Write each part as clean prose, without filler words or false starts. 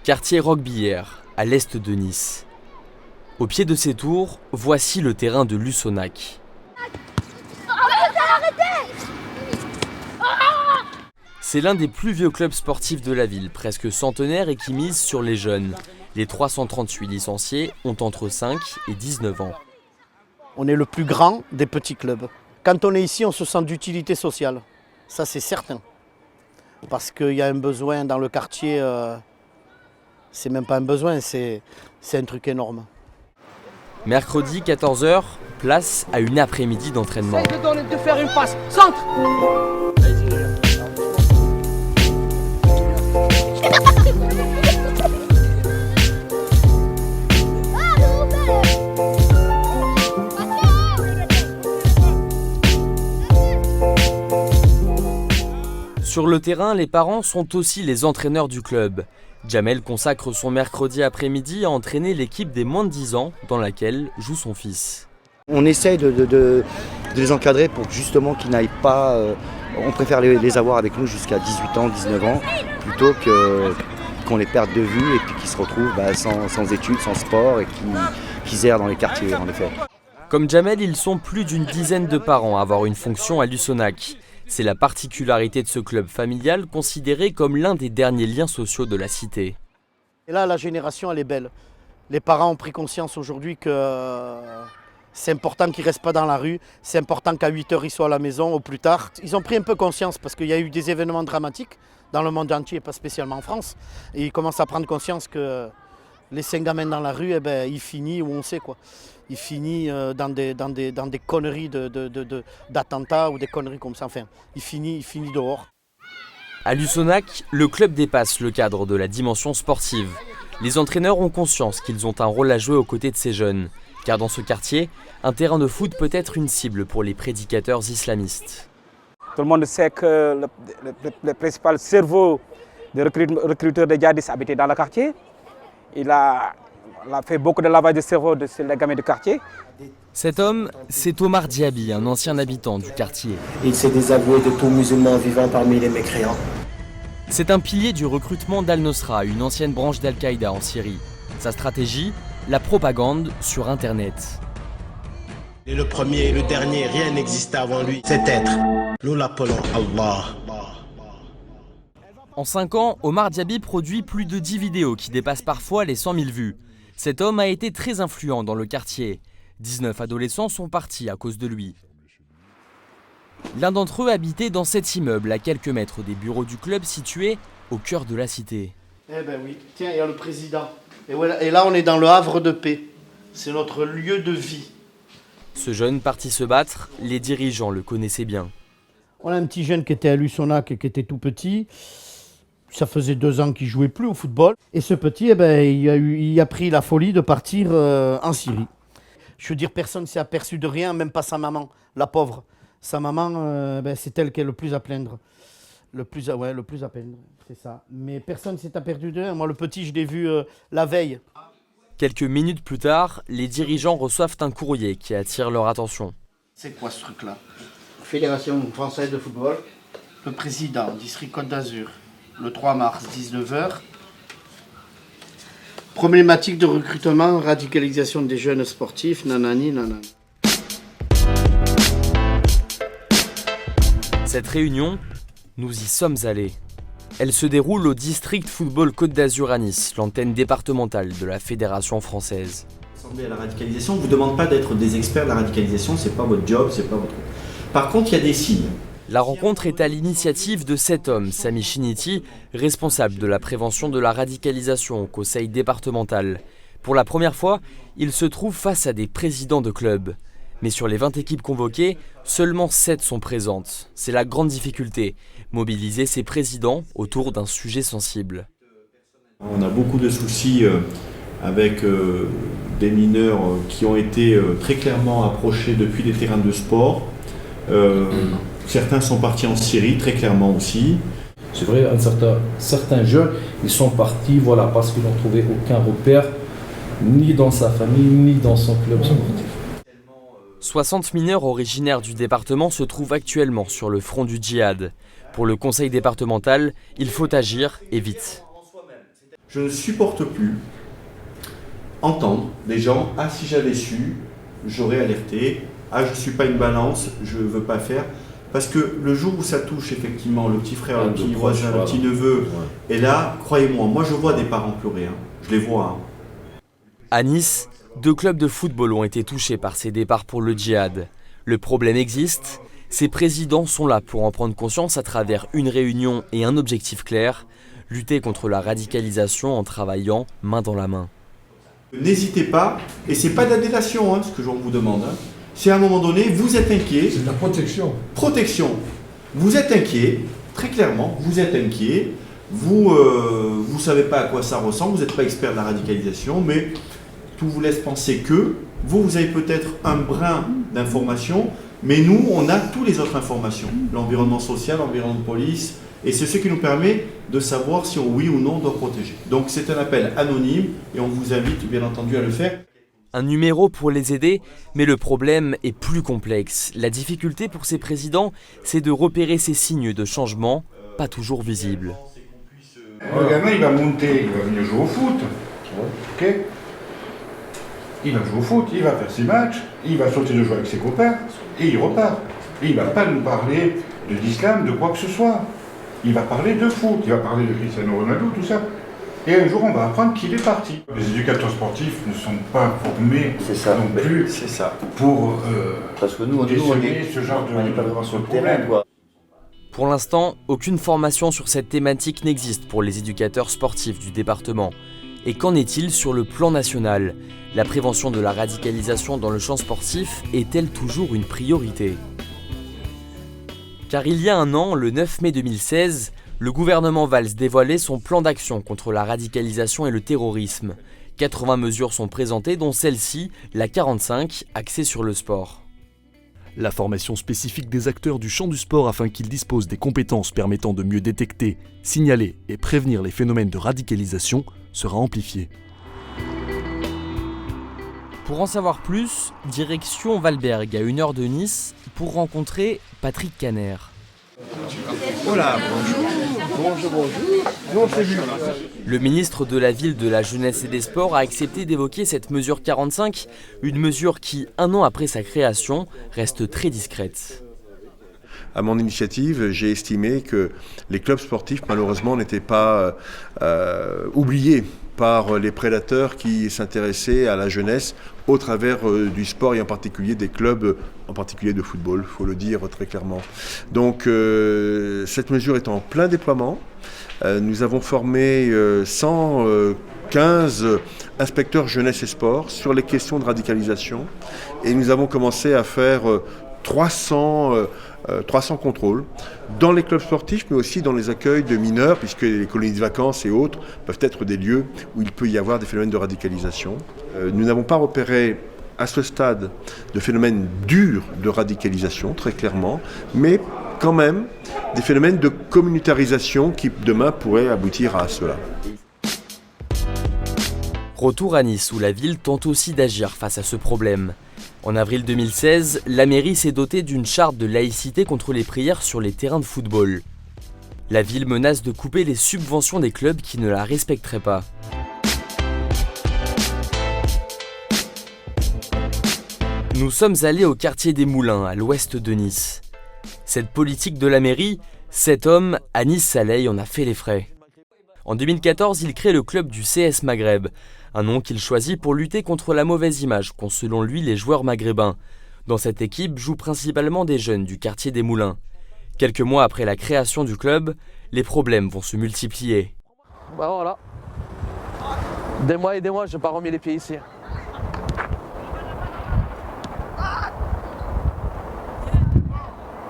quartier Roquebillière, à l'est de Nice. Au pied de ces tours, voici le terrain de Lusonac. C'est l'un des plus vieux clubs sportifs de la ville, presque centenaire et qui mise sur les jeunes. Les 338 licenciés ont entre 5 et 19 ans. On est le plus grand des petits clubs. Quand on est ici, on se sent d'utilité sociale. Ça, c'est certain. Parce qu'il y a un besoin dans le quartier. C'est même pas un besoin, c'est un truc énorme. Mercredi 14h, place à une après-midi d'entraînement. Essaye de faire une passe. Centre. Sur le terrain, les parents sont aussi les entraîneurs du club. Jamel consacre son mercredi après-midi à entraîner l'équipe des moins de 10 ans dans laquelle joue son fils. On essaye de les encadrer pour justement qu'ils n'aillent pas... on préfère les avoir avec nous jusqu'à 18 ans, 19 ans, plutôt qu'on les perde de vue et puis qu'ils se retrouvent sans études, sans sport et qu'ils errent dans les quartiers en effet. Comme Jamel, ils sont plus d'une dizaine de parents à avoir une fonction à Lusonac. C'est la particularité de ce club familial considéré comme l'un des derniers liens sociaux de la cité. Et là, la génération, elle est belle. Les parents ont pris conscience aujourd'hui que c'est important qu'ils ne restent pas dans la rue. C'est important qu'à 8h, ils soient à la maison au plus tard. Ils ont pris un peu conscience parce qu'il y a eu des événements dramatiques dans le monde entier, pas spécialement en France. Et ils commencent à prendre conscience que laisser un gamin dans la rue, il finit où on sait quoi. Il finit dans des conneries d'attentats ou des conneries comme ça. Enfin, il finit dehors. À Lusonac, le club dépasse le cadre de la dimension sportive. Les entraîneurs ont conscience qu'ils ont un rôle à jouer aux côtés de ces jeunes. Car dans ce quartier, un terrain de foot peut être une cible pour les prédicateurs islamistes. Tout le monde sait que le principal cerveau des recruteurs de djihadistes habitait dans le quartier. Il a fait beaucoup de lavage de cerveau de les gamins du quartier. Cet homme, c'est Omar Diaby, un ancien habitant du quartier. Il s'est désavoué de tout musulman vivant parmi les mécréants. C'est un pilier du recrutement d'Al-Nosra, une ancienne branche d'Al-Qaïda en Syrie. Sa stratégie, la propagande sur Internet. Et le premier et le dernier, rien n'existait avant lui. Cet être, nous l'appelons Allah. En 5 ans, Omar Diaby produit plus de 10 vidéos qui dépassent parfois les 100 000 vues. Cet homme a été très influent dans le quartier. 19 adolescents sont partis à cause de lui. L'un d'entre eux habitait dans cet immeuble à quelques mètres des bureaux du club situé au cœur de la cité. Eh ben oui, tiens, il y a le président. Et là, on est dans le havre de paix. C'est notre lieu de vie. Ce jeune parti se battre, les dirigeants le connaissaient bien. On a un petit jeune qui était à Lusonac et qui était tout petit. Ça faisait 2 ans qu'il ne jouait plus au football. Et ce petit, il a pris la folie de partir en Syrie. Je veux dire, personne ne s'est aperçu de rien, même pas sa maman, la pauvre. Sa maman, c'est elle qui est le plus à plaindre. Le plus à plaindre, c'est ça. Mais personne ne s'est aperçu de rien. Moi, le petit, je l'ai vu la veille. Quelques minutes plus tard, les dirigeants reçoivent un courrier qui attire leur attention. C'est quoi ce truc-là? Fédération française de football. Le président, district Côte d'Azur. Le 3 mars, 19h. Problématique de recrutement, radicalisation des jeunes sportifs, nanani, nanani. Cette réunion, nous y sommes allés. Elle se déroule au district football Côte d'Azur à Nice, l'antenne départementale de la Fédération française. À la radicalisation, on ne vous demande pas d'être des experts de la radicalisation, c'est pas votre job, c'est pas votre... Par contre, il y a des signes. La rencontre est à l'initiative de cet homme, Sami Chiniti, responsable de la prévention de la radicalisation au conseil départemental. Pour la première fois, il se trouve face à des présidents de clubs. Mais sur les 20 équipes convoquées, seulement 7 sont présentes. C'est la grande difficulté, mobiliser ces présidents autour d'un sujet sensible. On a beaucoup de soucis avec des mineurs qui ont été très clairement approchés depuis des terrains de sport. Certains sont partis en Syrie, très clairement aussi. C'est vrai, certains jeunes, ils sont partis parce qu'ils n'ont trouvé aucun repère, ni dans sa famille, ni dans son club sportif. 60 mineurs originaires du département se trouvent actuellement sur le front du djihad. Pour le conseil départemental, il faut agir et vite. Je ne supporte plus entendre des gens « Ah, si j'avais su, j'aurais alerté. Ah, je ne suis pas une balance, je ne veux pas faire. » Parce que le jour où ça touche effectivement le petit frère, le petit voisin, le petit neveu, et là, croyez-moi, moi je vois des parents pleurer, hein. Je les vois. Hein. À Nice, 2 clubs de football ont été touchés par ces départs pour le djihad. Le problème existe, ces présidents sont là pour en prendre conscience à travers une réunion et un objectif clair, lutter contre la radicalisation en travaillant main dans la main. N'hésitez pas, et c'est pas de la délation hein, ce que je vous demande, hein. C'est à un moment donné, vous êtes inquiet. C'est de la protection. Protection. Vous êtes inquiet, très clairement, vous êtes inquiet. Vous ne savez pas à quoi ça ressemble, vous n'êtes pas expert de la radicalisation, mais tout vous laisse penser que vous avez peut-être un brin d'information, mais nous, on a toutes les autres informations. L'environnement social, l'environnement de police, et c'est ce qui nous permet de savoir si oui ou non on doit protéger. Donc c'est un appel anonyme et on vous invite bien entendu à le faire. Un numéro pour les aider, mais le problème est plus complexe. La difficulté pour ces présidents, c'est de repérer ces signes de changement, pas toujours visibles. Le gamin, il va monter, il va venir jouer au foot. Ok ? Il va jouer au foot, il va faire ses matchs, il va sauter de jouer avec ses copains, et il repart. Et il ne va pas nous parler de l'islam, de quoi que ce soit. Il va parler de foot, il va parler de Cristiano Ronaldo, tout ça. Et un jour, on va apprendre qu'il est parti. Les éducateurs sportifs ne sont pas formés non plus pour parce que nous, déceler ce genre de n'est pas vraiment sur le terrain, quoi. Pour l'instant, aucune formation sur cette thématique n'existe pour les éducateurs sportifs du département. Et qu'en est-il sur le plan national ? La prévention de la radicalisation dans le champ sportif est-elle toujours une priorité ? Car il y a un an, le 9 mai 2016, le gouvernement Valls dévoilait son plan d'action contre la radicalisation et le terrorisme. 80 mesures sont présentées, dont celle-ci, la 45, axée sur le sport. La formation spécifique des acteurs du champ du sport afin qu'ils disposent des compétences permettant de mieux détecter, signaler et prévenir les phénomènes de radicalisation sera amplifiée. Pour en savoir plus, direction Valberg à 1 heure de Nice pour rencontrer Patrick Caner. Voilà, bonjour. Le ministre de la Ville, de la Jeunesse et des Sports a accepté d'évoquer cette mesure 45, une mesure qui, 1 an après sa création, reste très discrète. À mon initiative, j'ai estimé que les clubs sportifs, malheureusement, n'étaient pas oubliés par les prédateurs qui s'intéressaient à la jeunesse au travers du sport et en particulier des clubs, en particulier de football, il faut le dire très clairement. Donc cette mesure est en plein déploiement. Nous avons formé 115 inspecteurs jeunesse et sport sur les questions de radicalisation et nous avons commencé à faire 300 contrôles dans les clubs sportifs, mais aussi dans les accueils de mineurs, puisque les colonies de vacances et autres peuvent être des lieux où il peut y avoir des phénomènes de radicalisation. Nous n'avons pas repéré à ce stade de phénomènes durs de radicalisation, très clairement, mais quand même des phénomènes de communautarisation qui demain pourraient aboutir à cela. Retour à Nice, où la ville tente aussi d'agir face à ce problème. En avril 2016, la mairie s'est dotée d'une charte de laïcité contre les prières sur les terrains de football. La ville menace de couper les subventions des clubs qui ne la respecteraient pas. Nous sommes allés au quartier des Moulins, à l'ouest de Nice. Cette politique de la mairie, cet homme, Anis Saleh, en a fait les frais. En 2014, il crée le club du CS Maghreb, un nom qu'il choisit pour lutter contre la mauvaise image qu'ont selon lui les joueurs maghrébins. Dans cette équipe jouent principalement des jeunes du quartier des Moulins. Quelques mois après la création du club, les problèmes vont se multiplier. Bah voilà. Des mois, je n'ai pas remis les pieds ici.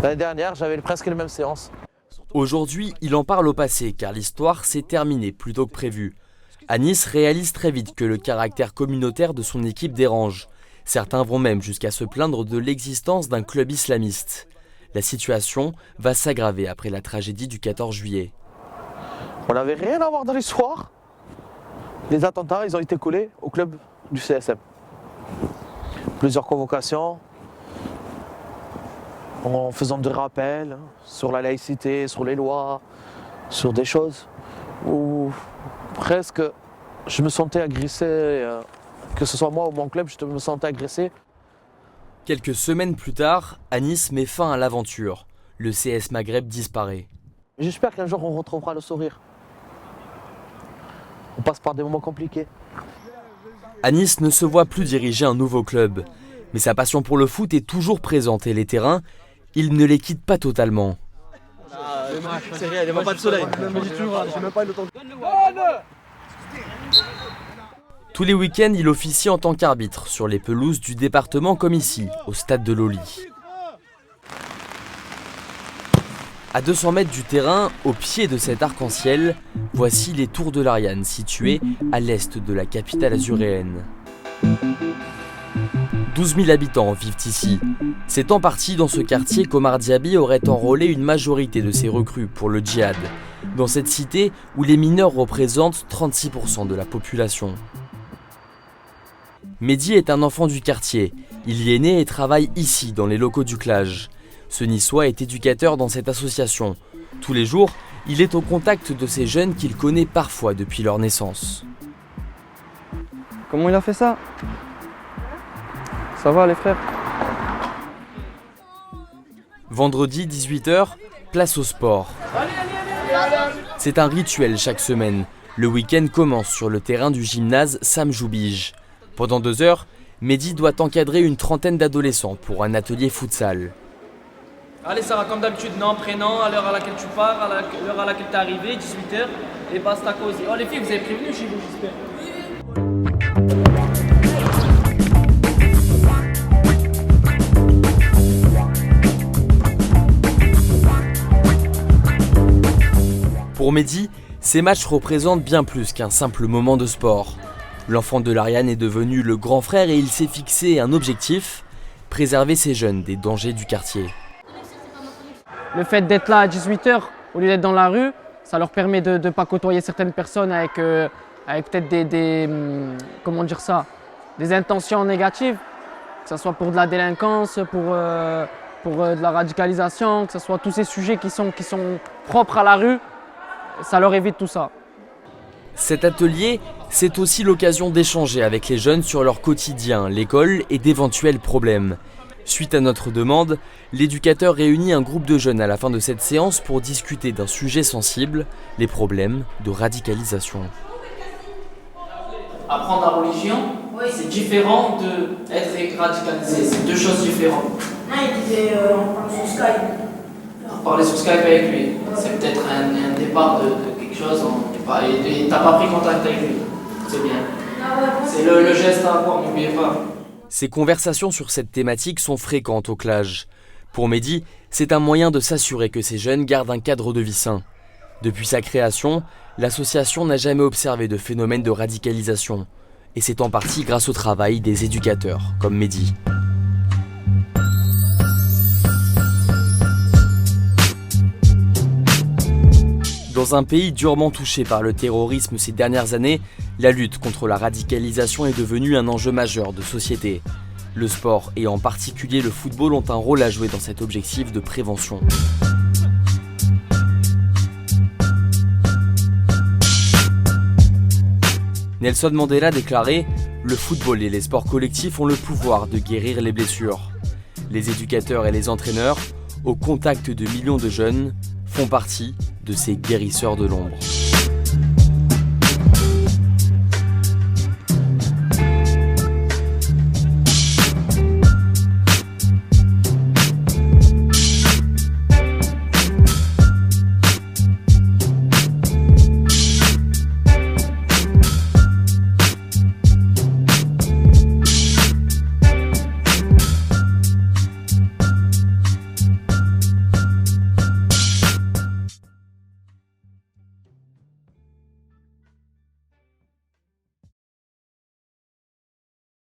L'année dernière, j'avais presque les mêmes séances. Aujourd'hui, il en parle au passé car l'histoire s'est terminée plus tôt que prévu. Anis réalise très vite que le caractère communautaire de son équipe dérange. Certains vont même jusqu'à se plaindre de l'existence d'un club islamiste. La situation va s'aggraver après la tragédie du 14 juillet. On n'avait rien à voir dans l'histoire. Les attentats, ils ont été collés au club du CSM. Plusieurs convocations, en faisant des rappels sur la laïcité, sur les lois, sur des choses où presque, je me sentais agressé, que ce soit moi ou mon club, je me sentais agressé. Quelques semaines plus tard, à Nice met fin à l'aventure. Le CS Maghreb disparaît. J'espère qu'un jour on retrouvera le sourire. On passe par des moments compliqués. Anis ne se voit plus diriger un nouveau club. Mais sa passion pour le foot est toujours présente et les terrains, il ne les quitte pas totalement. C'est rien, il n'y a pas de soleil. Tous les week-ends, il officie en tant qu'arbitre sur les pelouses du département comme ici, au stade de Loli. À 200 mètres du terrain, au pied de cet arc-en-ciel, voici les Tours de l'Ariane, situées à l'est de la capitale azuréenne. 12 000 habitants vivent ici. C'est en partie dans ce quartier qu'Omar Diaby aurait enrôlé une majorité de ses recrues pour le djihad, dans cette cité où les mineurs représentent 36% de la population. Mehdi est un enfant du quartier. Il y est né et travaille ici, dans les locaux du Clage. Ce Niçois est éducateur dans cette association. Tous les jours, il est au contact de ces jeunes qu'il connaît parfois depuis leur naissance. Comment il a fait ça? Ça va les frères? Vendredi 18h, place au sport. C'est un rituel chaque semaine. Le week-end commence sur le terrain du gymnase Sam Joubige. Pendant 2 heures, Mehdi doit encadrer une trentaine d'adolescents pour un atelier futsal. Allez Sarah, comme d'habitude, nom, prénom, à l'heure à laquelle tu pars, à l'heure à laquelle tu es arrivé, 18h, et basta cause. Oh les filles, vous avez prévenu chez vous, j'espère. Pour Mehdi, ces matchs représentent bien plus qu'un simple moment de sport. L'enfant de l'Ariane est devenu le grand frère et il s'est fixé un objectif, préserver ces jeunes des dangers du quartier. Le fait d'être là à 18h, au lieu d'être dans la rue, ça leur permet de ne pas côtoyer certaines personnes avec peut-être des intentions négatives, que ce soit pour de la délinquance, pour de la radicalisation, que ce soit tous ces sujets qui sont propres à la rue, ça leur évite tout ça. Cet atelier, c'est aussi l'occasion d'échanger avec les jeunes sur leur quotidien, l'école et d'éventuels problèmes. Suite à notre demande, l'éducateur réunit un groupe de jeunes à la fin de cette séance pour discuter d'un sujet sensible, les problèmes de radicalisation. Apprendre la religion, c'est différent d'être radicalisé, c'est 2 choses différentes. Non, il disait on parle sur Skype. Parler sur Skype avec lui, c'est peut-être un départ de quelque chose, et t'as pas pris contact avec lui, c'est bien. C'est le geste à avoir, n'oubliez pas. Ces conversations sur cette thématique sont fréquentes au Clage. Pour Mehdi, c'est un moyen de s'assurer que ces jeunes gardent un cadre de vie sain. Depuis sa création, l'association n'a jamais observé de phénomène de radicalisation. Et c'est en partie grâce au travail des éducateurs, comme Mehdi. Dans un pays durement touché par le terrorisme ces dernières années, la lutte contre la radicalisation est devenue un enjeu majeur de société. Le sport et en particulier le football ont un rôle à jouer dans cet objectif de prévention. Nelson Mandela déclarait « Le football et les sports collectifs ont le pouvoir de guérir les blessures. Les éducateurs et les entraîneurs, au contact de millions de jeunes, font partie de ces guérisseurs de l'ombre. »